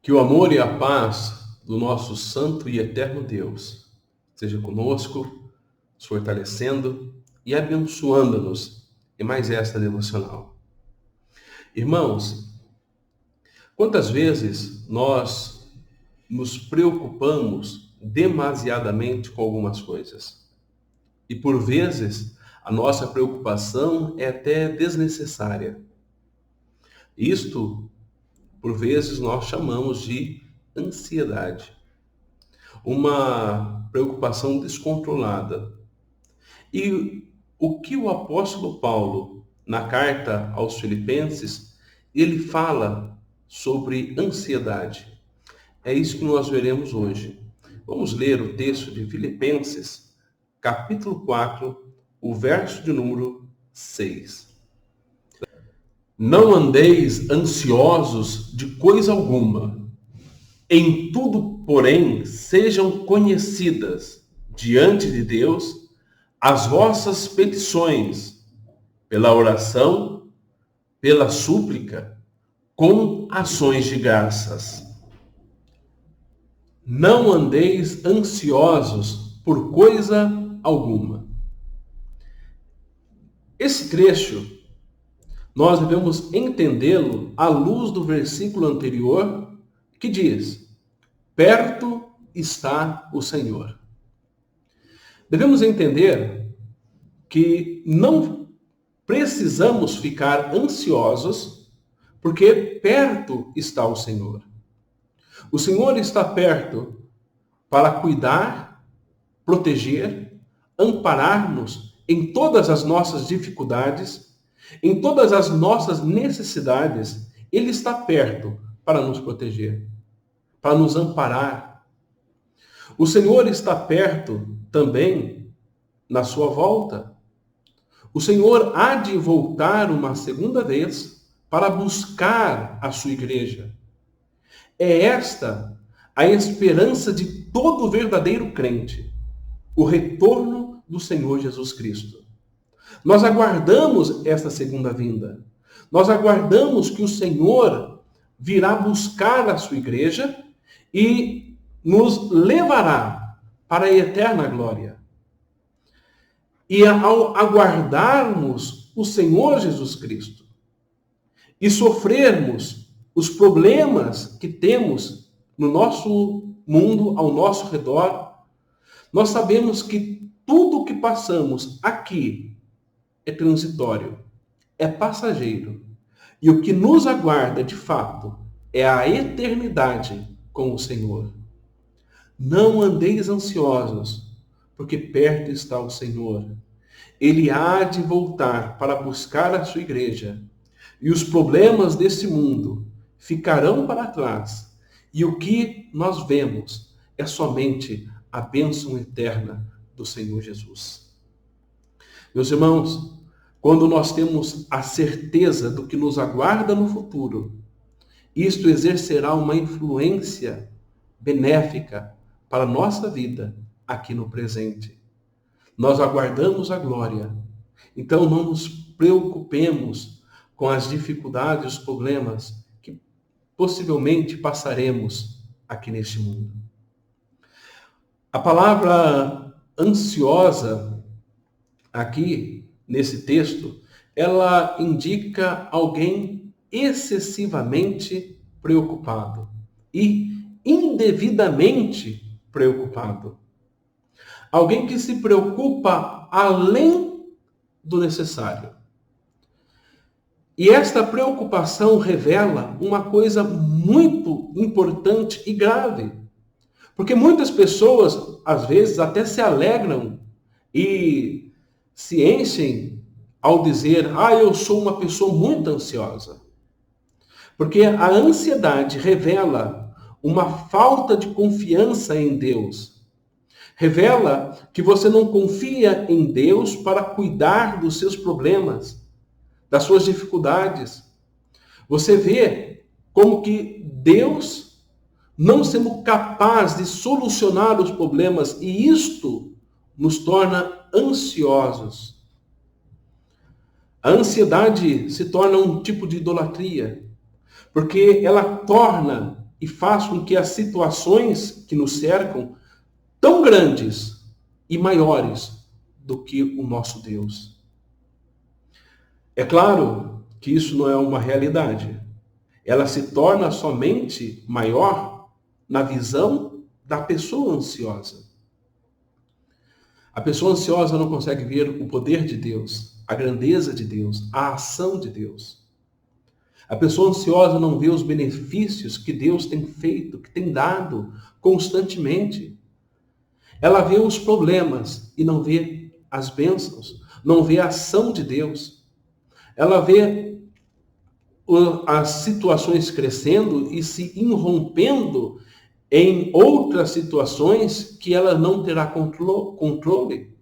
Que o amor e a paz do nosso santo e eterno Deus seja conosco, nos fortalecendo e abençoando-nos em mais esta devocional. Irmãos, quantas vezes nós nos preocupamos demasiadamente com algumas coisas? E por vezes a nossa preocupação é até desnecessária. Isto, por vezes, nós chamamos de ansiedade. Uma preocupação descontrolada. E o que o apóstolo Paulo, na carta aos Filipenses, ele fala sobre ansiedade. É isso que nós veremos hoje. Vamos ler o texto de Filipenses, capítulo 4, o verso de número 6. Não andeis ansiosos de coisa alguma. Em tudo, porém, sejam conhecidas diante de Deus as vossas petições, pela oração, pela súplica, com ações de graças. Não andeis ansiosos por coisa alguma. Esse trecho, nós devemos entendê-lo à luz do versículo anterior, que diz: perto está o Senhor. Devemos entender que não precisamos ficar ansiosos, porque perto está o Senhor. O Senhor está perto para cuidar, proteger, amparar-nos em todas as nossas dificuldades, em todas as nossas necessidades. Ele está perto para nos proteger, para nos amparar. O Senhor está perto também na sua volta. O Senhor há de voltar uma segunda vez para buscar a sua igreja. É esta a esperança de todo verdadeiro crente, o retorno do Senhor Jesus Cristo. Nós aguardamos esta segunda vinda. Nós aguardamos que o Senhor virá buscar a sua igreja e nos levará para a eterna glória. E ao aguardarmos o Senhor Jesus Cristo e sofrermos os problemas que temos no nosso mundo, ao nosso redor, nós sabemos que tudo o que passamos aqui é transitório, é passageiro. E o que nos aguarda, de fato, é a eternidade com o Senhor. Não andeis ansiosos, porque perto está o Senhor. Ele há de voltar para buscar a sua igreja. E os problemas desse mundo ficarão para trás. E o que nós vemos é somente a bênção eterna do Senhor Jesus. Meus irmãos, quando nós temos a certeza do que nos aguarda no futuro, isto exercerá uma influência benéfica para a nossa vida aqui no presente. Nós aguardamos a glória. Então não nos preocupemos com as dificuldades e os problemas que possivelmente passaremos aqui neste mundo. A palavra ansiosa aqui nesse texto, ela indica alguém excessivamente preocupado e indevidamente preocupado. Alguém que se preocupa além do necessário. E esta preocupação revela uma coisa muito importante e grave. Porque muitas pessoas, às vezes, até se alegram e se enchem ao dizer: eu sou uma pessoa muito ansiosa. Porque a ansiedade revela uma falta de confiança em Deus. Revela que você não confia em Deus para cuidar dos seus problemas, das suas dificuldades. Você vê como que Deus, não sendo capaz de solucionar os problemas, e isto nos torna ansiosos. A ansiedade se torna um tipo de idolatria, porque ela torna e faz com que as situações que nos cercam tão grandes e maiores do que o nosso Deus. É claro que isso não é uma realidade. Ela se torna somente maior na visão da pessoa ansiosa. A pessoa ansiosa não consegue ver o poder de Deus, a grandeza de Deus, a ação de Deus. A pessoa ansiosa não vê os benefícios que Deus tem feito, que tem dado constantemente. Ela vê os problemas e não vê as bênçãos, não vê a ação de Deus. Ela vê as situações crescendo e se irrompendo em outras situações que ela não terá controle.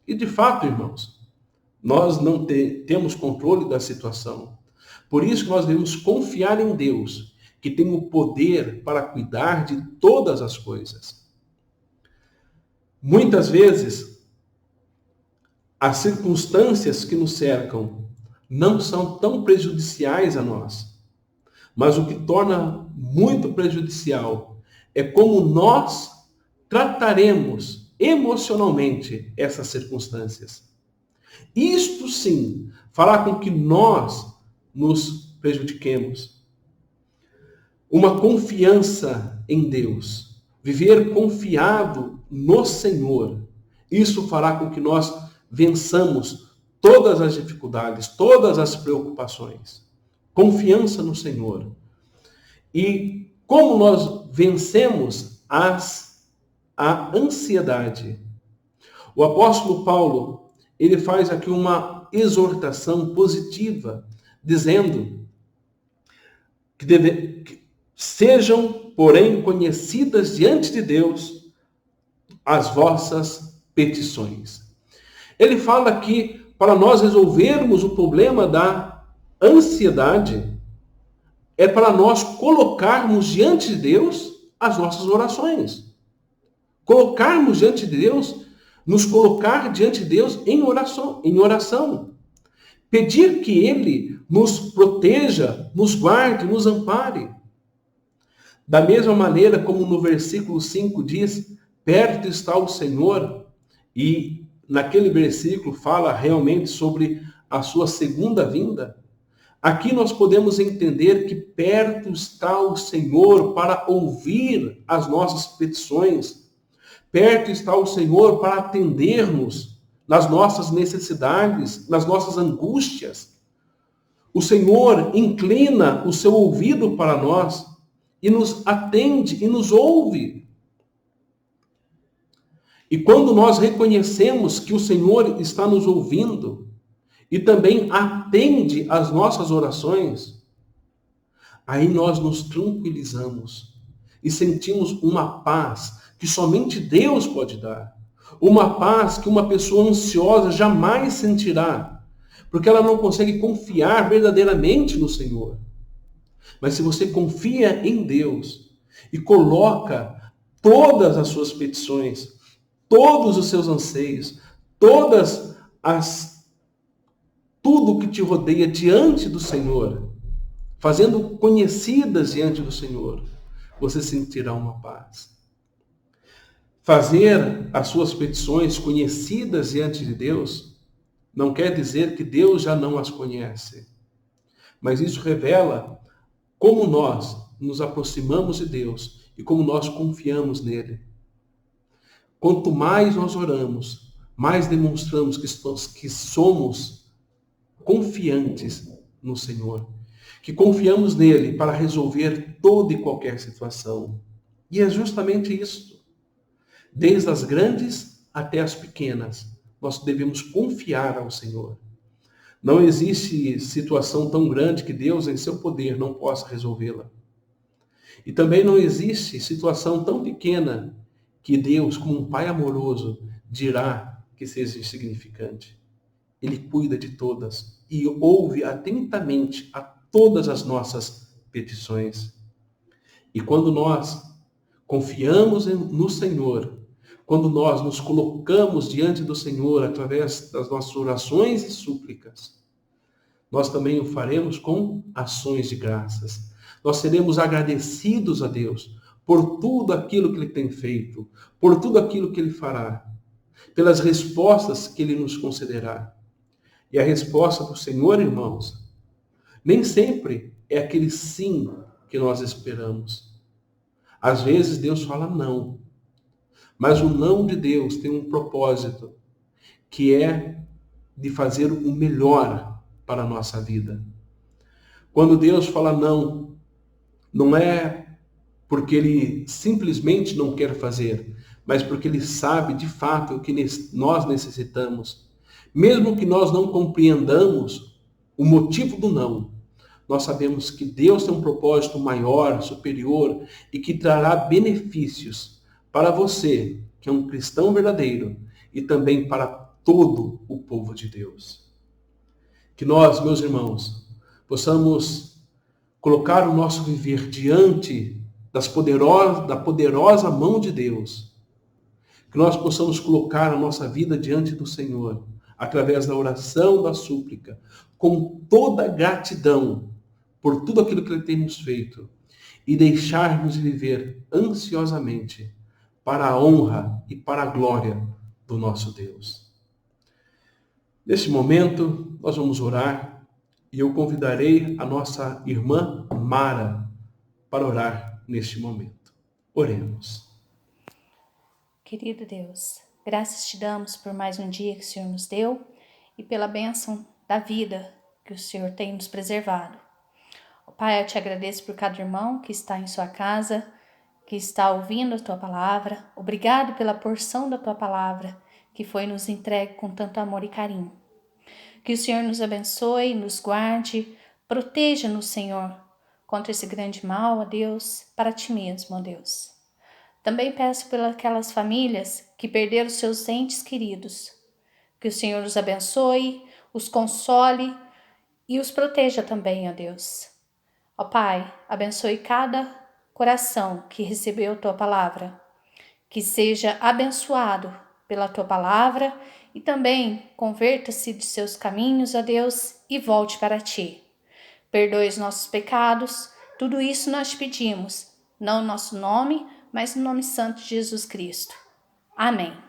E de fato, irmãos, nós não temos controle da situação. Por isso que nós devemos confiar em Deus, que tem o poder para cuidar de todas as coisas. Muitas vezes, as circunstâncias que nos cercam não são tão prejudiciais a nós. Mas o que torna muito prejudicial é como nós trataremos emocionalmente essas circunstâncias. Isto sim fará com que nós nos prejudiquemos. Uma confiança em Deus, viver confiado no Senhor, isso fará com que nós vençamos todas as dificuldades, todas as preocupações. Confiança no Senhor. E como nós vencemos a ansiedade? O apóstolo Paulo, ele faz aqui uma exortação positiva, dizendo que sejam, porém, conhecidas diante de Deus as vossas petições. Ele fala que para nós resolvermos o problema da ansiedade, é para nós colocarmos diante de Deus as nossas orações. Colocarmos diante de Deus, nos colocar diante de Deus em oração. Pedir que Ele nos proteja, nos guarde, nos ampare. Da mesma maneira como no versículo 5 diz, perto está o Senhor, e naquele versículo fala realmente sobre a sua segunda vinda. Aqui nós podemos entender que perto está o Senhor para ouvir as nossas petições. Perto está o Senhor para atender-nos nas nossas necessidades, nas nossas angústias. O Senhor inclina o seu ouvido para nós e nos atende e nos ouve. E quando nós reconhecemos que o Senhor está nos ouvindo e também atende às nossas orações, aí nós nos tranquilizamos e sentimos uma paz que somente Deus pode dar. Uma paz que uma pessoa ansiosa jamais sentirá, porque ela não consegue confiar verdadeiramente no Senhor. Mas se você confia em Deus e coloca todas as suas petições, todos os seus anseios, tudo que te rodeia diante do Senhor, fazendo conhecidas diante do Senhor, você sentirá uma paz. Fazer as suas petições conhecidas diante de Deus não quer dizer que Deus já não as conhece, mas isso revela como nós nos aproximamos de Deus e como nós confiamos nele. Quanto mais nós oramos, mais demonstramos que somos confiantes no Senhor, que confiamos nele para resolver toda e qualquer situação. E é justamente isso. Desde as grandes até as pequenas, nós devemos confiar ao Senhor. Não existe situação tão grande que Deus, em seu poder, não possa resolvê-la. E também não existe situação tão pequena que Deus, como um Pai amoroso, dirá que seja insignificante. Ele cuida de todas e ouve atentamente a todas as nossas petições. E quando nós confiamos no Senhor, quando nós nos colocamos diante do Senhor através das nossas orações e súplicas, nós também o faremos com ações de graças. Nós seremos agradecidos a Deus por tudo aquilo que Ele tem feito, por tudo aquilo que Ele fará, pelas respostas que Ele nos concederá. E a resposta do Senhor, irmãos, nem sempre é aquele sim que nós esperamos. Às vezes Deus fala não, mas o não de Deus tem um propósito, que é de fazer o melhor para a nossa vida. Quando Deus fala não, não é porque Ele simplesmente não quer fazer, mas porque Ele sabe de fato o que nós necessitamos. Mesmo que nós não compreendamos o motivo do não, nós sabemos que Deus tem um propósito maior, superior e que trará benefícios para você, que é um cristão verdadeiro, e também para todo o povo de Deus. Que nós, meus irmãos, possamos colocar o nosso viver diante da poderosa mão de Deus. Que nós possamos colocar a nossa vida diante do Senhor, através da oração, da súplica, com toda gratidão por tudo aquilo que Ele tem nos feito, e deixarmos de viver ansiosamente para a honra e para a glória do nosso Deus. Neste momento, nós vamos orar e eu convidarei a nossa irmã Mara para orar neste momento. Oremos. Querido Deus, graças te damos por mais um dia que o Senhor nos deu e pela bênção da vida que o Senhor tem nos preservado. Pai, eu te agradeço por cada irmão que está em sua casa, que está ouvindo a tua palavra. Obrigado pela porção da tua palavra que foi nos entregue com tanto amor e carinho. Que o Senhor nos abençoe, nos guarde, proteja-nos, Senhor, contra esse grande mal, ó Deus, para ti mesmo, ó Deus. Também peço pelas aquelas famílias que perderam seus entes queridos. Que o Senhor os abençoe, os console e os proteja também, ó Deus. Ó Pai, abençoe cada coração que recebeu a tua palavra. Que seja abençoado pela tua palavra e também converta-se de seus caminhos, ó Deus, e volte para ti. Perdoe os nossos pecados, tudo isso nós te pedimos, não em nosso nome, mas no nome santo de Jesus Cristo. Amém.